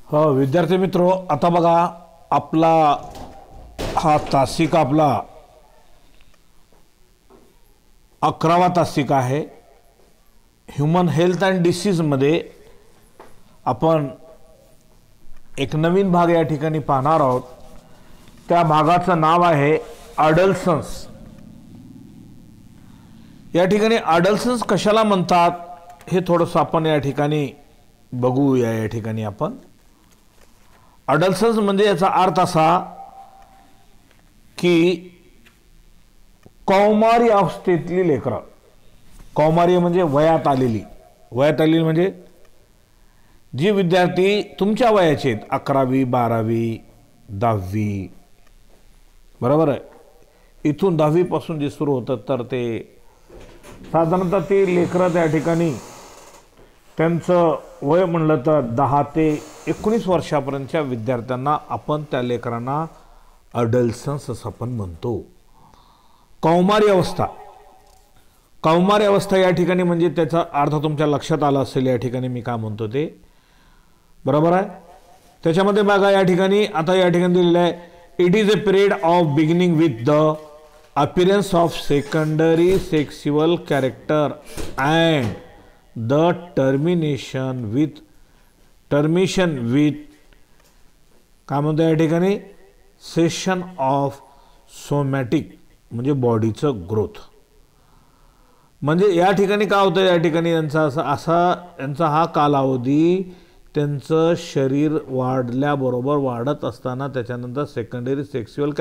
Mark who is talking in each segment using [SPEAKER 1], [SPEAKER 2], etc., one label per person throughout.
[SPEAKER 1] हो विद्यार्थी मित्रो, आता बघा आपला हा तासिका आपला 11वा तासिका आहे. ह्यूमन हेल्थ अँड डिसीज मध्ये आपण एक नवीन भाग या ठिकाणी पाहणार आहोत. त्या भागाचं नाव आहे अडल्सन्स. या ठिकाणी अडल्सन्स कशाला म्हणतात हे थोडंसं आपण या ठिकाणी बघूया. या ठिकाणी आपण अडल्सन्स म्हणजे याचा अर्थ असा की कौमारी अवस्थेतली लेकरं. कौमारी म्हणजे वयात आलेली. वयात आलेली म्हणजे जी विद्यार्थी तुमच्या वयाचे आहेत, 11वी 12वी 10वी, बरोबर आहे. इथून 10वी पासून जे सुरू होतं तर ते साधारणतः ते लेकरं त्या ठिकाणी त्यांचं वय म्हणलं तर 10 ते 19 वर्षापर्यंतच्या विद्यार्थ्यांना आपण त्या लेकरांना अडल्सन्स असं आपण म्हणतो. कौमारी अवस्था. कौमारी अवस्था या ठिकाणी म्हणजे त्याचा अर्थ तुमच्या लक्षात आला असेल या ठिकाणी मी काय म्हणतो ते, बरोबर आहे. त्याच्यामध्ये बघा या ठिकाणी आता या ठिकाणी दिलेलं आहे, it is a period of beginning with the appearance of secondary sexual character and the termination with काय म्हणतो या ठिकाणी सेशन ऑफ सोमॅटिक म्हणजे बॉडीचं ग्रोथ. म्हणजे या ठिकाणी काय होतं, या ठिकाणी यांचा हा कालावधी त्यांचं शरीर वाढल्याबरोबर वाढत असताना त्याच्यानंतर सेकंडरी सेक्शुअल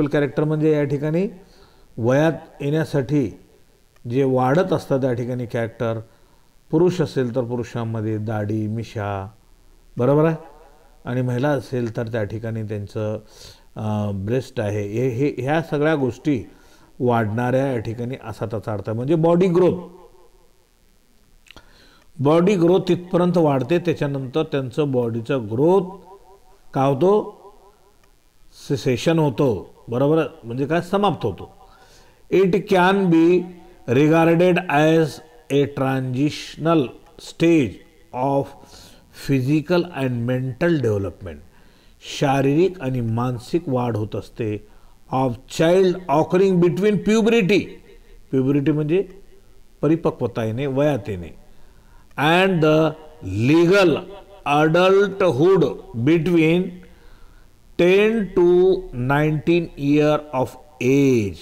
[SPEAKER 1] कॅरेक्टर म्हणजे या ठिकाणी वयात येण्यासाठी जे वाढत असतात या ठिकाणी कॅरेक्टर. पुरुष असेल तर पुरुषांमध्ये दाढी मिशा, बरोबर आहे, आणि महिला असेल तर त्या ठिकाणी त्यांचं ब्रेस्ट आहे. ह्या सगळ्या गोष्टी वाढणाऱ्या या ठिकाणी असा त्याचा अर्थ आहे. म्हणजे बॉडी ग्रोथ तिथपर्यंत वाढते. त्याच्यानंतर त्यांचं बॉडीचं ग्रोथ काय होतो, सेशन होतो, बरोबर, म्हणजे काय समाप्त होतो. It can be regarded as a transitional stage of physical and mental development. शारीरिक आणि मानसिक वाढ होत असते of child occurring between puberty म्हणजे परिपक्वता येणे, वयात येणे, and the legal adulthood between 10 to 19 year of age,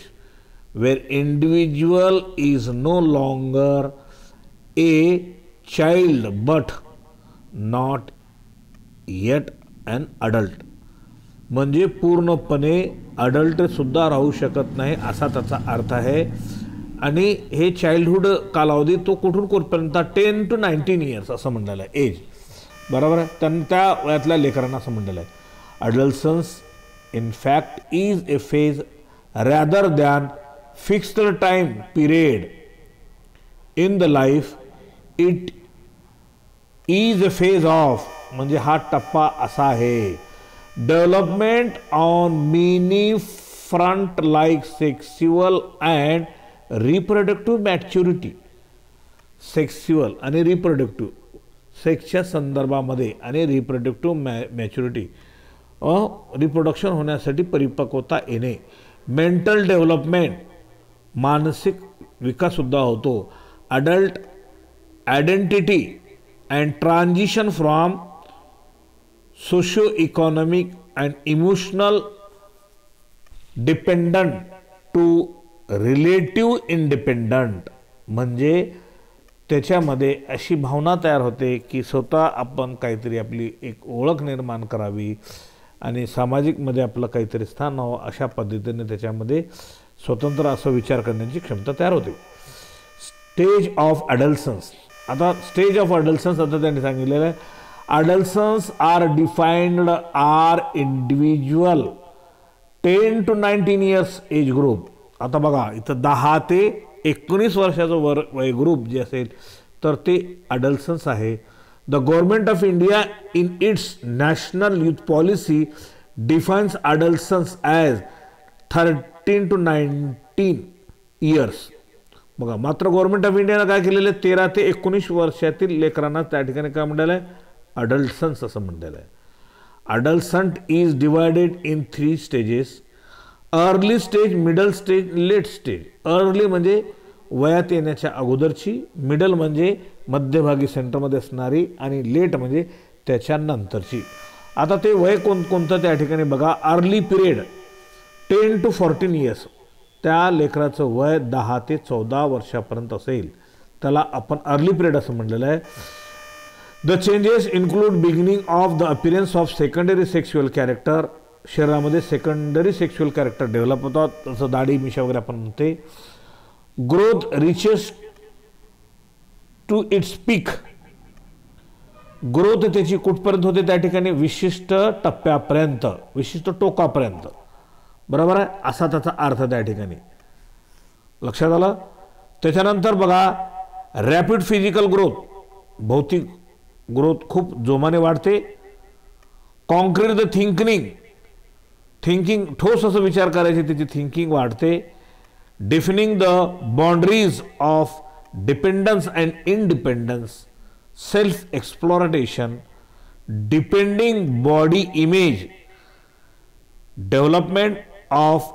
[SPEAKER 1] where individual is no longer a child but not yet an adult. म्हणजे पूर्णपणे अडल्ट सुद्धा राहू शकत नाही असा त्याचा अर्थ आहे. आणि हे चाइल्डहुड कालावधी तो कुठून कुठपर्यंत 10 to 19 years असं म्हणलेलं आहे एज, बरोबर आहे. त्या वयातल्या लेकरांना असं म्हणलेलं आहे. Adolescence, in fact, is a phase rather than fixed time period in the life. It is a phase of म्हणजे हा टप्पा असा आहे, development on many front like sexual and reproductive maturity. Sexual आणि रिप्रोडक्टिव्ह, सेक्सच्या संदर्भामध्ये आणि रिप्रोडक्टिव्ह मॅच्युरिटी रिप्रोडक्शन होण्यासाठी परिपक्वता येणे. मेंटल डेव्हलपमेंट मानसिक विकाससुद्धा होतो. Adult identity and transition from socio economic and emotional dependent to relative independent. म्हणजे त्याच्यामध्ये अशी भावना तयार होते की स्वतः आपण काहीतरी आपली एक ओळख निर्माण करावी आणि सामाजिकमध्ये आपलं काहीतरी स्थान व्हावं अशा पद्धतीने त्याच्यामध्ये स्वतंत्र असं विचार करण्याची क्षमता तयार होते. Stage of adolescence. आता स्टेज ऑफ अडल्सन्स आता त्यांनी सांगितलेलं आहे, adolescence are defined are individual 10 to 19 years age group. आता बघा इथं 10 ते 19 वर्षाचं वय ग्रुप जे असेल तर ते अडल्सन्स आहे. The Government of India in its National Youth Policy defines adolescence as 13 to 19 years. मात्र गव्हर्नमेंट ऑफ इंडियानं काय केलेलं आहे, 13 ते 19 वर्षातील लेकरांना त्या ठिकाणी काय म्हणाले, अडल्टसन्स असं म्हणलेलं आहे. Adolescent is divided in 3 stages. Early stage, middle stage, late stage. Early म्हणजे वयात येण्याच्या अगोदरची, मिडल म्हणजे मध्यभागी सेंटरमध्ये असणारी, आणि लेट म्हणजे त्याच्यानंतरची. आता ते वय कोणतं त्या ठिकाणी बघा. Early period 10 to 14 years. त्या लेकराचं वय 10 ते 14 वर्षापर्यंत असेल, त्याला आपण अर्ली पिरियड असं म्हणलेलं आहे. The changes include beginning of the appearance of secondary sexual character. शरीरामध्ये सेकंडरी सेक्शुअल कॅरेक्टर डेव्हलप होतात, तसं दाढी मिशा वगैरे आपण म्हणते. Growth reaches to its peak. Growth त्याची कुठपर्यंत होते त्या ठिकाणी, विशिष्ट टप्प्यापर्यंत, विशिष्ट टोकापर्यंत. बरोबर आहे, असा त्याचा अर्थ त्या ठिकाणी लक्षात आलं. त्याच्यानंतर बघा रॅपिड फिजिकल ग्रोथ, भौतिक ग्रोथ खूप जोमाने वाढते. कॉन्क्रीट द थिंकिंग ठोस असं विचार करायचे, त्याची थिंकिंग वाढते. Defining the boundaries of dependence and independence. Self exploration. Depending body image. Development of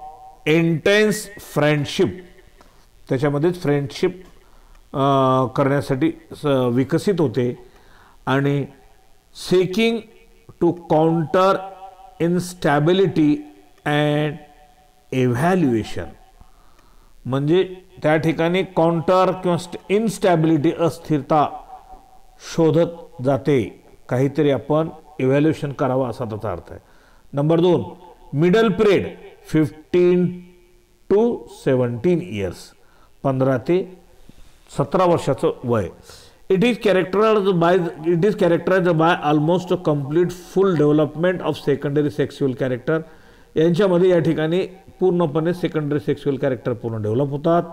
[SPEAKER 1] intense friendship. त्याच्यामध्येच फ्रेंडशिप करण्यासाठी विकसित होते. आणि seeking to counter instability and evaluation. म्हणजे त्या ठिकाणी काउंटर किंवा इनस्टॅबिलिटी, अस्थिरता शोधत जाते, काहीतरी आपण इव्हॅल्युएशन करावं असा त्याचा अर्थ आहे. Number 2 middle period 15 to 17 years. 15 ते 17 वर्षाचं वय. It is characterised by almost complete full development of secondary sexual character. यांच्यामध्ये या ठिकाणी पूर्णपणे सेकंडरी सेक्शुअल कॅरेक्टर पूर्ण डेव्हलप होतात.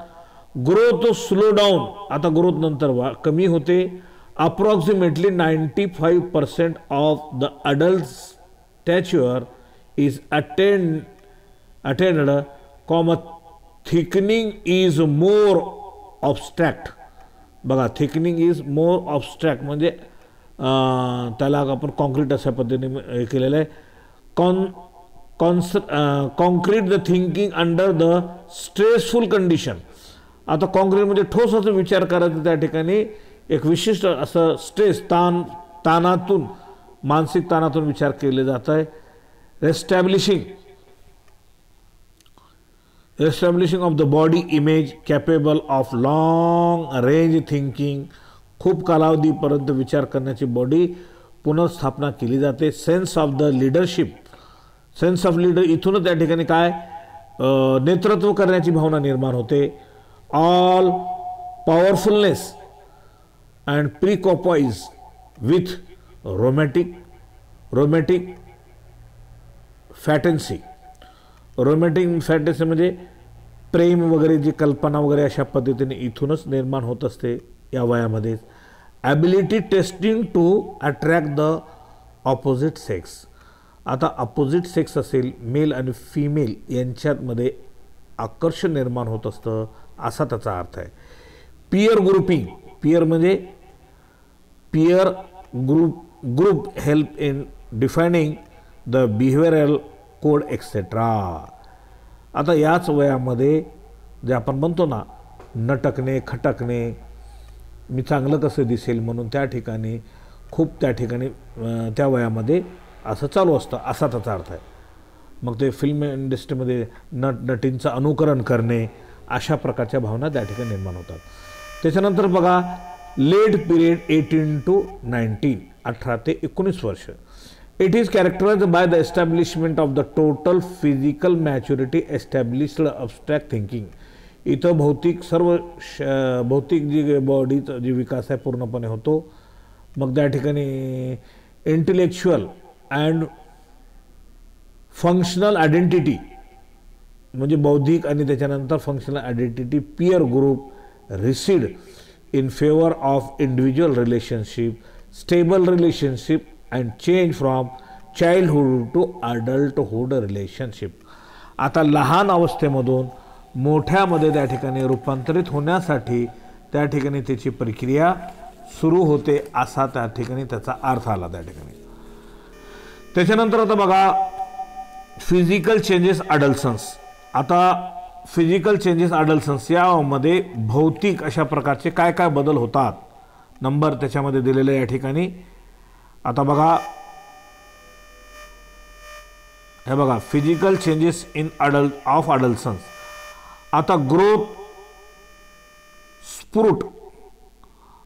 [SPEAKER 1] Growth slow down. आता ग्रोथ नंतर कमी होते. Approximately 95% of the adult stature is attained, thinking is more abstract. बघा थिकनिंग इज मोर ऑब्स्ट्रॅक्ट म्हणजे त्याला आपण कॉन्क्रीट अशा पद्धतीने हे केलेलं आहे. Concrete the thinking under the stressful condition. आता कॉन्क्रीट म्हणजे ठोस असं विचार करायचं, त्या ठिकाणी एक विशिष्ट असं स्ट्रेस, ताणातून, मानसिक ताणातून विचार केले जात आहे. Establishing of the body image capable of long range thinking. खूप कालावधीपर्यंत विचार करण्याची बॉडी पुनर्स्थापना केली जाते. Sense of the leadership. Sense of leader इथूनच त्या ठिकाणी काय नेतृत्व करण्याची भावना निर्माण होते. All powerfulness and preoccupies with romantic fantasy. Romantic fantasy म्हणजे प्रेम वगैरे, जी कल्पना वगैरे अशा पद्धतीने इथूनच निर्माण होत असते या वयामध्ये. Ability testing to attract the opposite sex. आता अपोजिट सेक्स असेल, मेल आणि फिमेल यांच्यामध्ये आकर्षण निर्माण होत असतं असा त्याचा अर्थ आहे. Peer grouping. पियर म्हणजे peer group help in defining the behavioural code etcetera. आता याच वयामध्ये जे आपण म्हणतो ना नटकणे, खटकणे, मी चांगलं कसं दिसेल म्हणून त्या ठिकाणी त्या वयामध्ये असं चालू असतं असा त्याचा अर्थ आहे. मग ते फिल्म इंडस्ट्रीमध्ये नटींचं अनुकरण करणे अशा प्रकारच्या भावना त्या ठिकाणी निर्माण होतात. त्याच्यानंतर बघा लेट पिरियड 18 to 19, 18 ते 19 वर्ष. It is characterised by the establishment of the total physical maturity established abstract thinking. इथं भौतिक जी बॉडीचा जी विकास आहे पूर्णपणे होतो. मग त्या ठिकाणी इंटेलेक्च्युअल अँड फंक्शनल आयडेंटिटी म्हणजे बौद्धिक आणि त्याच्यानंतर functional identity peer group recede in favor of individual relationship, stable relationship and change from childhood to adulthood relationship. आता लहान अवस्थेमधून मोठ्यामध्ये त्या ठिकाणी रूपांतरित होण्यासाठी त्या ठिकाणी त्याची प्रक्रिया सुरू होते असा त्या ठिकाणी त्याचा अर्थ आला त्या ठिकाणी. त्याच्यानंतर आता बघा फिजिकल चेंजेस अडल्सन्स. आता फिजिकल चेंजेस अडल्सन्स यामध्ये भौतिक अशा प्रकारचे काय काय बदल होतात नंबर त्याच्यामध्ये दिलेले या ठिकाणी. आता बघा हे बघा फिजिकल चेंजेस इन अडल्सन्स. आता ग्रोथ स्प्रूट.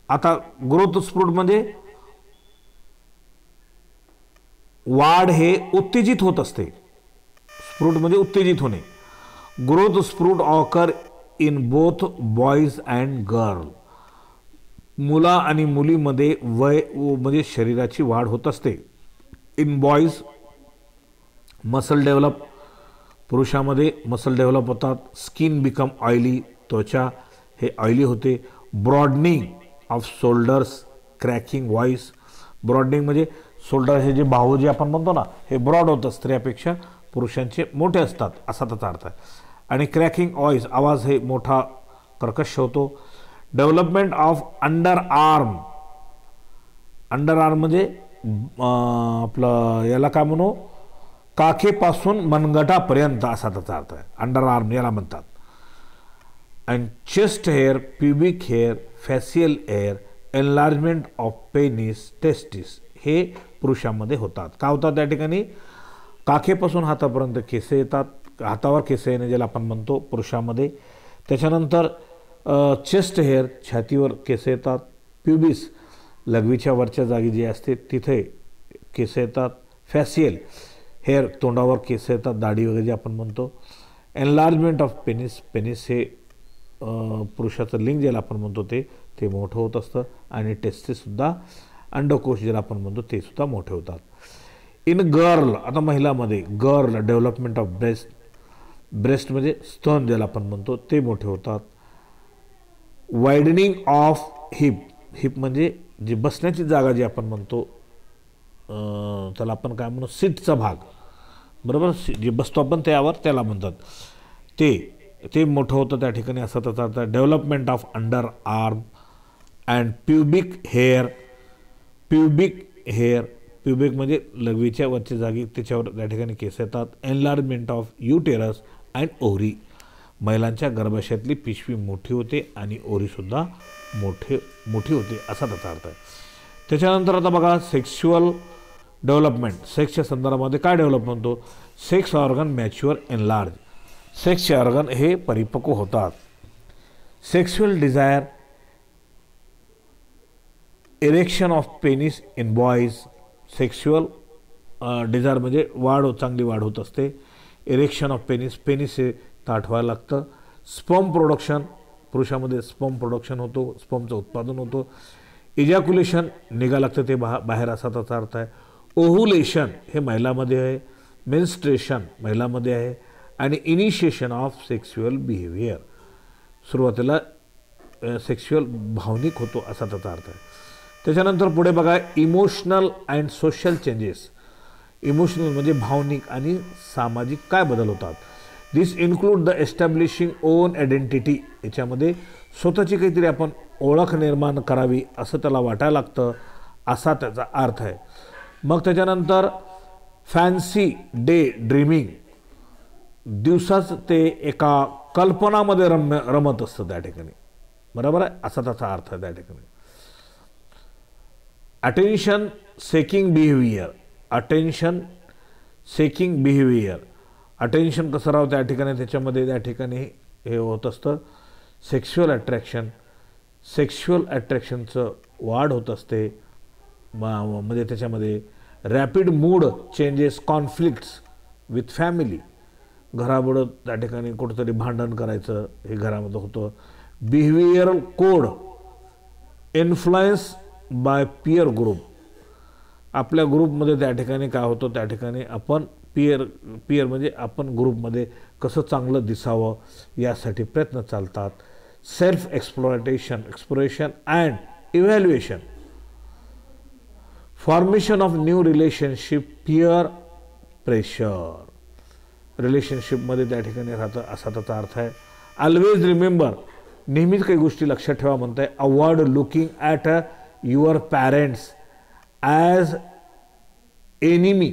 [SPEAKER 1] आता ग्रोथ स्प्रूट म्हणजे वाढ हे उत्तेजित होत असते. स्प्रूट म्हणजे उत्तेजित होणे. Growth spurt occur in both boys and girl. मुला आणि मुलीमध्ये वय म्हणजे शरीराची वाढ होत असते. In boys muscle develop. पुरुषामध्ये मसल डेव्हलप होतात. Skin become oily. त्वचा हे ऑइली होते. Broadening of shoulders. Cracking voice. Broadening म्हणजे शोल्डर हे जे बाहू जे आपण म्हणतो ना हे ब्रॉड होतं स्त्रियापेक्षा पुरुषांचे मोठे असतात असा त्याचा अर्थ आहे. आणि क्रॅकिंग व्हॉइस आवाज हे मोठा कर्कश होतो. Development of under arm. Under arm म्हणजे आपलं याला काय म्हणू काखेपासून मनगटापर्यंत असा त्याचा अर्थ आहे. अंडर आर्म याला म्हणतात. And chest hair, pubic hair, facial hair, enlargement of penis, testis हे पुरुषांमध्ये होतात. का होतात त्या ठिकाणी काखेपासून हातापर्यंत केस येतात. हातावर केस येणे ज्याला आपण म्हणतो पुरुषामध्ये. त्याच्यानंतर चेस्ट हेअर छातीवर केस येतात. प्युबिस लघवीच्या वरच्या जागी जे असते तिथे केस येतात. फॅशियल हेअर तोंडावर केस येतात दाढी वगैरे जे आपण म्हणतो. Enlargement of penis. पेनिस हे पुरुषाचं लिंग ज्याला आपण म्हणतो ते मोठं होत असतं. आणि टेस्टिससुद्धा अंडकोश ज्याला आपण म्हणतो ते सुद्धा मोठे होतात. In girl. आता महिलामध्ये girl development of breast. Breast म्हणजे स्तन ज्याला आपण म्हणतो ते मोठे होतात. Widening of heap. हिप म्हणजे जी बसण्याची जागा जी आपण म्हणतो त्याला आपण काय म्हणू सीटचा भाग बरोबर जे बसतो आपण त्यावर त्याला म्हणतात ते मोठं होतं त्या ठिकाणी असं त्याचा अर्थ. Development of under arm and pubic hair. Pubic hair pubic म्हणजे लघवीच्या वरच्या जागी त्याच्यावर त्या ठिकाणी केस येतात. Enlargement of uterus and ovary. महिलांच्या गर्भाशयातली पिशवी मोठी होते आणि ओव्हरीसुद्धा मोठी होते असा त्याचा अर्थ आहे. त्याच्यानंतर आता बघा सेक्शुअल डेव्हलपमेंट. सेक्सच्या संदर्भामध्ये काय डेव्हलप म्हणतो सेक्स ऑर्गन मॅच्युअर एनलार्ज. सेक्सचे ऑर्गन हे परिपक्व होतात. Sexual desire. Erection of penis in boys. Sexual desire म्हणजे चांगली वाढ होत असते. Erection of penis. पेनिस हे ताठ व्हायला लागतं. Sperm production. पुरुषामध्ये स्पर्म प्रोडक्शन होतो. स्पर्मचं उत्पादन होतं. इजॅक्युलेशन निघा लागतं ते बाहेर असा त्याचा अर्थ आहे. ओव्हुलेशन हे महिलामध्ये आहे. मेन्स्ट्रेशन महिलामध्ये आहे. आणि इनिशिएशन ऑफ सेक्शुअल बिहेवियर. सुरुवातीला सेक्शुअल भावनिक होतो असा त्याचा अर्थ आहे. त्याच्यानंतर पुढे बघा emotional and social changes. Emotional म्हणजे भावनिक आणि सामाजिक काय बदल होतात. This include the establishing own identity. याच्यामध्ये स्वतःची काहीतरी आपण ओळख निर्माण करावी असं त्याला वाटायला लागतं असा त्याचा अर्थ आहे. मग त्याच्यानंतर फॅन्सी डे ड्रीमिंग. दिवसाच ते एका कल्पनामध्ये रमत असतं त्या ठिकाणी बरोबर आहे असा त्याचा अर्थ आहे त्या ठिकाणी. Attention seeking behaviour. Attention seeking behaviour. Attention कसं राहावं त्या ठिकाणी त्याच्यामध्ये त्या ठिकाणी हे होत असतं. Sexual attraction. सेक्शुअल अट्रॅक्शनचं वाढ होत असते म्हणजे त्याच्यामध्ये rapid mood changes conflicts with family. घरापुढं त्या ठिकाणी कुठंतरी भांडण करायचं हे घरामध्ये होतं. Behavioural code. Influence by peer group. आपल्या ग्रुपमध्ये त्या ठिकाणी काय होतं त्या ठिकाणी आपण पियर म्हणजे आपण ग्रुपमध्ये कसं चांगलं दिसावं यासाठी प्रयत्न चालतात. Self exploration and evaluation. Formation of new relationship. Peer pressure. रिलेशनशिपमध्ये त्या ठिकाणी राहतं असा त्याचा अर्थ आहे. Always remember. नेहमीच काही गोष्टी लक्षात ठेवा म्हणताय. Avoid looking at a your parents as enemy.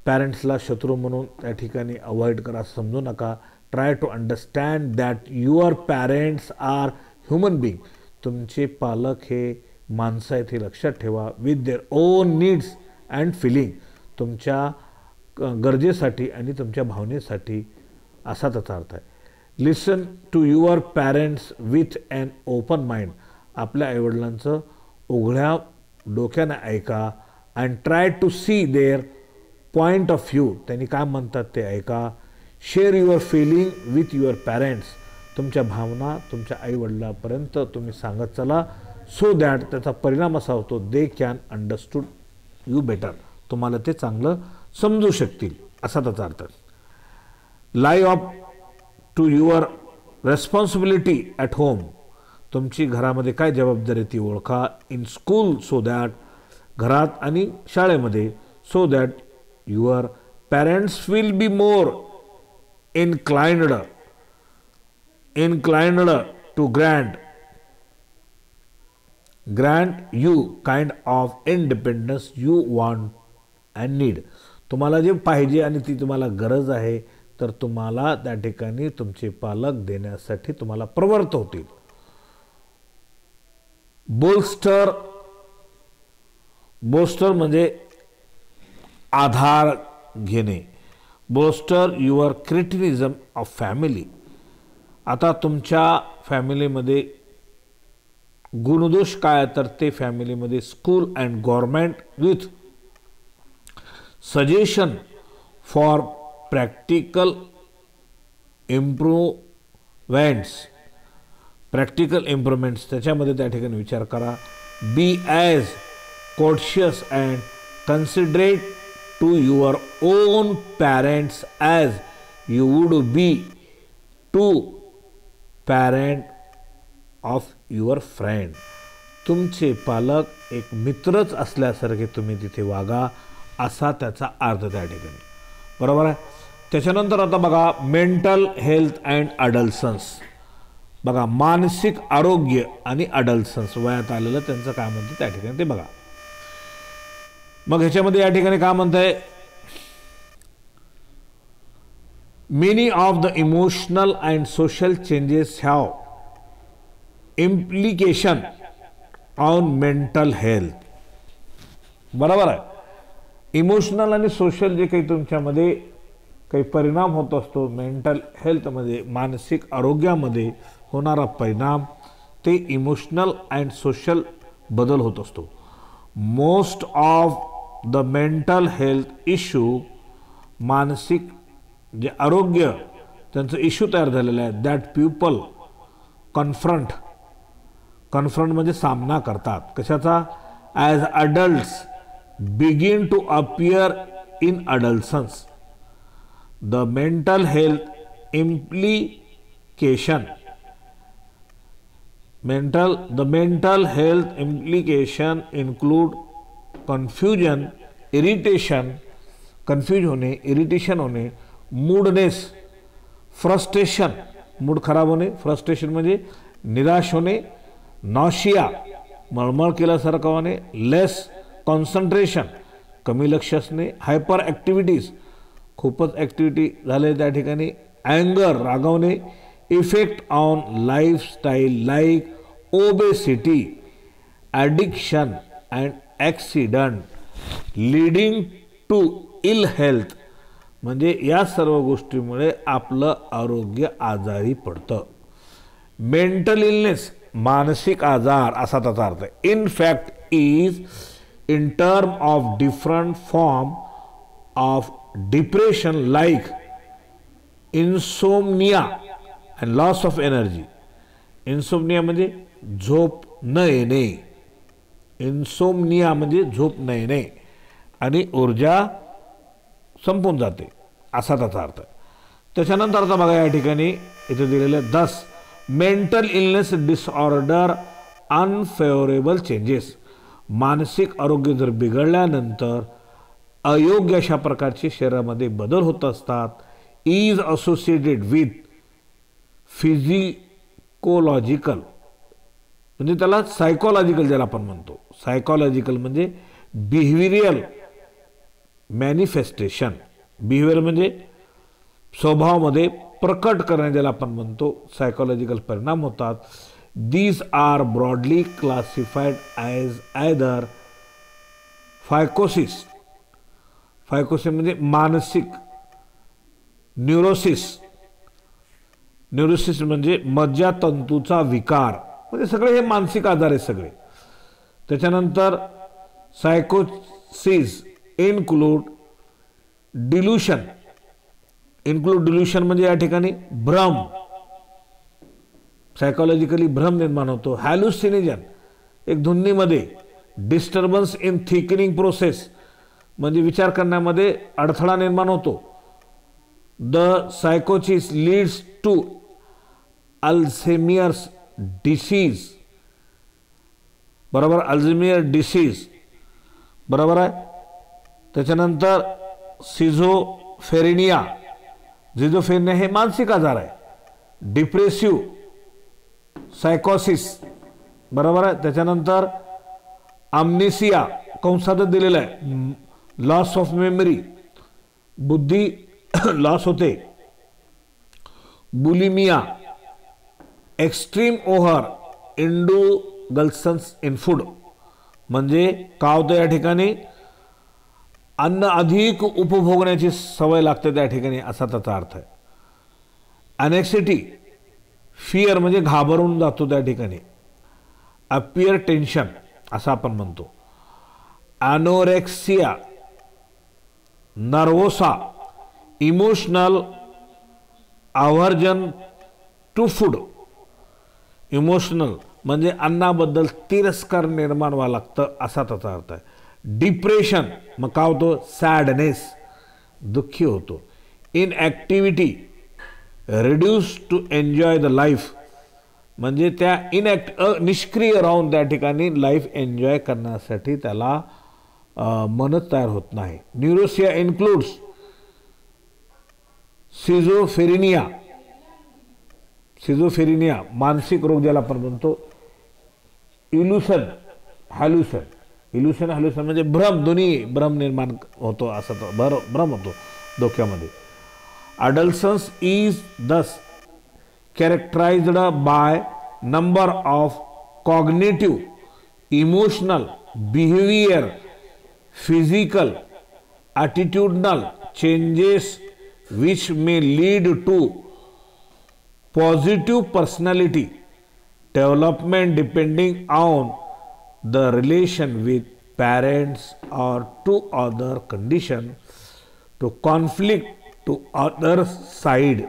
[SPEAKER 1] पॅरेंट्सला शत्रू म्हणून त्या ठिकाणी अवॉइड करा, समजू नका. Try to understand that your parents are human being. तुमचे पालक हे माणसं आहेत हे लक्षात ठेवा. With their own needs and feeling. तुमच्या गरजेसाठी आणि तुमच्या भावनेसाठी, असा त्याचा अर्थ आहे. Listen to your parents with an open mind. आपल्या आईवडिलांचं उघड्या डोक्याने ऐका. And try to see their point of view. त्यांनी काय म्हणतात ते ऐका. Share your feeling with your parents. तुमच्या भावना तुमच्या आईवडिलांपर्यंत तुम्ही सांगत चला. सो दॅट त्याचा परिणाम असा होतो, they can understood you better. तुम्हाला ते चांगलं समजू शकतील, असा त्याचा अर्थ. Lie off to your responsibility at home. तुमची घरामध्ये काय जबाबदारी ती ओळखा. In school so that. घरात आणि शाळेमध्ये. So that your parents will be more inclined to grant you kind of independence you want and need. तुम्हाला जे पाहिजे आणि ती तुम्हाला गरज आहे तर तुम्हाला त्या ठिकाणी तुमचे पालक देण्यासाठी तुम्हाला प्रवृत्त होतील. बोस्टर म्हणजे आधार घेणे. Bolster your criticism of family. आता तुमच्या फॅमिलीमध्ये गुणदोष काय, तर ते फॅमिलीमध्ये school and government with suggestion for practical improvements. त्याच्यामध्ये त्या ठिकाणी विचार करा. Be as cautious and considerate to your own parents as you would be to parent of your friend. तुमचे पालक एक मित्रच असल्यासारखे तुम्ही तिथे वागा, असा त्याचा अर्थ त्या ठिकाणी. बरोबर आहे. त्याच्यानंतर आता बघा मेंटल हेल्थ अँड अडल्सन्स. बघा मानसिक आरोग्य आणि अडल्सन्स, वयात आलेलं त्यांचं काय म्हणते त्या ठिकाणी ते बघा. मग ह्याच्यामध्ये या ठिकाणी काय म्हणताय. Many of the emotional and social changes have implication on mental health. बरोबर आहे. इमोशनल आणि सोशल जे काही तुमच्यामध्ये काही परिणाम होत असतो मेंटल हेल्थमध्ये, मानसिक आरोग्यामध्ये होणारा परिणाम, ते इमोशनल अँड सोशल बदल होत असतो. Most of the mental health issue, मानसिक जे आरोग्य त्यांचं इश्यू तयार झालेलं आहे, दॅट पीपल कन्फ्रंट म्हणजे सामना करतात. कशाचा. As adults begin to appear in adolescence. The mental health implication include confusion, irritation, confuse होणे, इरिटेशन होणे, मूडनेस, फ्रस्ट्रेशन, मूड खराब होणे, फ्रस्ट्रेशन म्हणजे निराश होणे, नॉशिया, मळमळ केल्यासारखं होणे, लेस कॉन्सन्ट्रेशन, कमी लक्ष असणे, हायपर ॲक्टिव्हिटीज, खूपच ॲक्टिव्हिटी झाले त्या ठिकाणी, अँगर, रागवणे, effect on lifestyle like obesity, addiction and accident, leading to ill health, म्हणजे या सर्व गोष्टीमुळे आपलं आरोग्य आजारी पडतं. मेंटल इलनेस, मानसिक आजार असा त्याचा अर्थ आहे. In fact is in term of different form of depression like insomnia and loss of energy. Insomnia म्हणजे झोप न येणे, इन्सोमनिया म्हणजे झोप न येणे आणि ऊर्जा संपून जाते असा त्याचा अर्थ आहे. त्याच्यानंतर आता बघा या ठिकाणी इथे दिलेले 10 mental illness disorder unfavourable changes. मानसिक आरोग्य जर बिघडल्यानंतर अयोग्य अशा प्रकारचे शरीरामध्ये बदल होत असतात. इज असोसिएटेड विथ फिजिकोलॉजिकल म्हणजे त्याला सायकोलॉजिकल ज्याला आपण म्हणतो, सायकोलॉजिकल म्हणजे बिहेवियरल मॅनिफेस्टेशन. बिहेवियर म्हणजे स्वभावामध्ये प्रकट करणे ज्याला आपण म्हणतो, सायकोलॉजिकल परिणाम होतात. These R broadly classified as either फायकोसिस. फायकोसिस म्हणजे मानसिक, न्यूरोसिस. न्यूरोसिस म्हणजे मज्जातंतूचा विकार, म्हणजे सगळे हे मानसिक आजार आहेत सगळे. त्याच्यानंतर सायकोसिस इन्क्लूड डिल्युशन. इन्क्लूड डिल्युशन म्हणजे या ठिकाणी भ्रम, सायकोलॉजिकली भ्रम निर्माण होतो. हॅल्युसिनेशन एक धुंदीमध्ये. डिस्टर्बन्स इन थिकनिंग प्रोसेस म्हणजे विचार करण्यामध्ये अडथळा निर्माण होतो. द सायकोसिस लीड्स टू अल्झायमर्स डिसीज. बरोबर, अल्झायमर डिसीज बरोबर आहे. त्याच्यानंतर सिझोफ्रेनिया. झिझोफ्रेनिया हे मानसिक आजार आहे. डिप्रेसिव्ह सायकोसिस बरोबर आहे. त्याच्यानंतर अम्नेसिया कंसातच दिलेलं आहे, लॉस ऑफ मेमरी, बुद्धी लॉस होते. Bulimia, extreme over indulgence in food म्हणजे का होतं या ठिकाणी अन्न अधिक उपभोगण्याची सवय लागते त्या ठिकाणी, असा त्याचा अर्थ आहे. अनेक्सिटी फिअर म्हणजे घाबरून जातो त्या ठिकाणी. अपियर टेन्शन असं आपण म्हणतो. Anorexia nervosa emotional aversion to food. Emotional म्हणजे अन्नाबद्दल तिरस्कार निर्माण व्हावं लागतं, असा त्याचा अर्थ आहे. डिप्रेशन मग काय होतो, सॅडनेस दुःखी होतो. Inactivity reduce to enjoy the life म्हणजे त्या निष्क्रिय राहून त्या ठिकाणी लाईफ एन्जॉय करण्यासाठी त्याला मनच तयार होत नाही. न्यूरोसिया इन्क्लूड्स सिझोफ्रेनिया. सिझोफ्रेनिया मानसिक रोग ज्याला आपण म्हणतो. इल्युशन हॅल्युशन. इल्युशन हॅल्युशन म्हणजे भ्रम, दोन्ही भ्रम निर्माण होतो, असं भ्रम होतो डोक्यामध्ये. अडल्सन्स इज दस characterized by number of cognitive, emotional, behavior, physical, attitudinal changes which may lead to positive personality development depending on the relation with parents or to other condition to conflict to other side.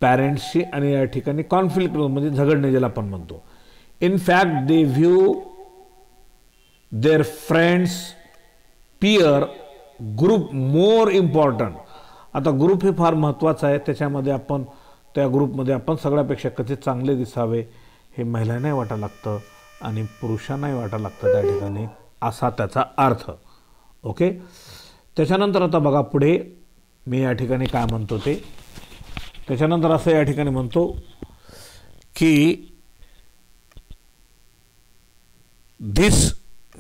[SPEAKER 1] पॅरेंट्सशी आणि या ठिकाणी conflict म्हणजे झगडणे ज्याला आपण म्हणतो. In fact they view their friends peer group more important. आता ग्रुप हे फार महत्त्वाचं आहे, त्याच्यामध्ये आपण त्या ग्रुपमध्ये आपण सगळ्यापेक्षा कसे चांगले दिसावे हे महिलांनाही वाटायला लागतं आणि पुरुषांनाही वाटायला लागतं त्या ठिकाणी, असा त्याचा अर्थ. ओके. त्याच्यानंतर आता बघा पुढे मी या ठिकाणी काय म्हणतो ते. त्याच्यानंतर असं या ठिकाणी म्हणतो की this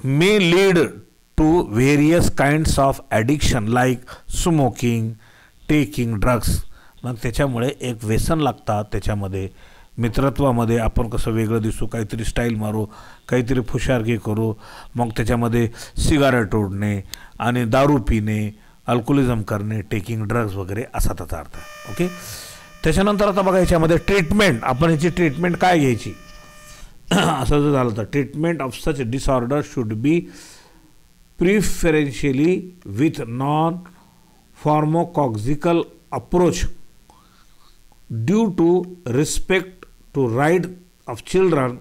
[SPEAKER 1] may lead to various kinds of addiction like smoking, taking drugs. मग त्याच्यामुळे एक व्यसन लागतात. त्याच्यामध्ये मित्रत्वामध्ये आपण कसं वेगळं दिसू, काहीतरी स्टाईल मारू, काहीतरी फुशारगी करू, मग त्याच्यामध्ये सिगारेट ओढणे आणि दारू पिणे, अल्कोहोलिझम करणे, टेकिंग ड्रग्स वगैरे असा त्याचा अर्थ आहे. ओके. त्याच्यानंतर आता बघा याच्यामध्ये ट्रीटमेंट, आपण याची ट्रीटमेंट काय घ्यायची असं जर झालं तर. Treatment of such disorder should be preferentially with non pharmacological approach due to respect to right of children.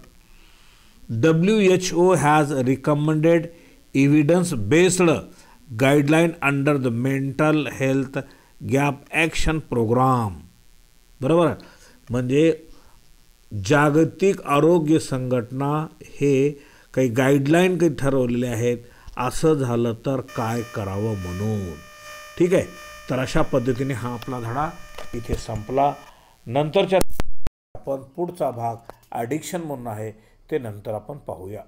[SPEAKER 1] WHO has recommended evidence-based guideline under the mental health gap action program. बरोबर आहे. म्हणजे जागतिक आरोग्य संघटना हे काही गाईडलाईन काही ठरवलेले आहेत, असं झालं तर काय करावं म्हणून. ठीक आहे. तर अशा पद्धतीने हा आपला धडा इथे संपला. नंतरच्या आपण पुढचा भाग ॲडिक्शन म्हणून आहे ते नंतर आपण पाहूया.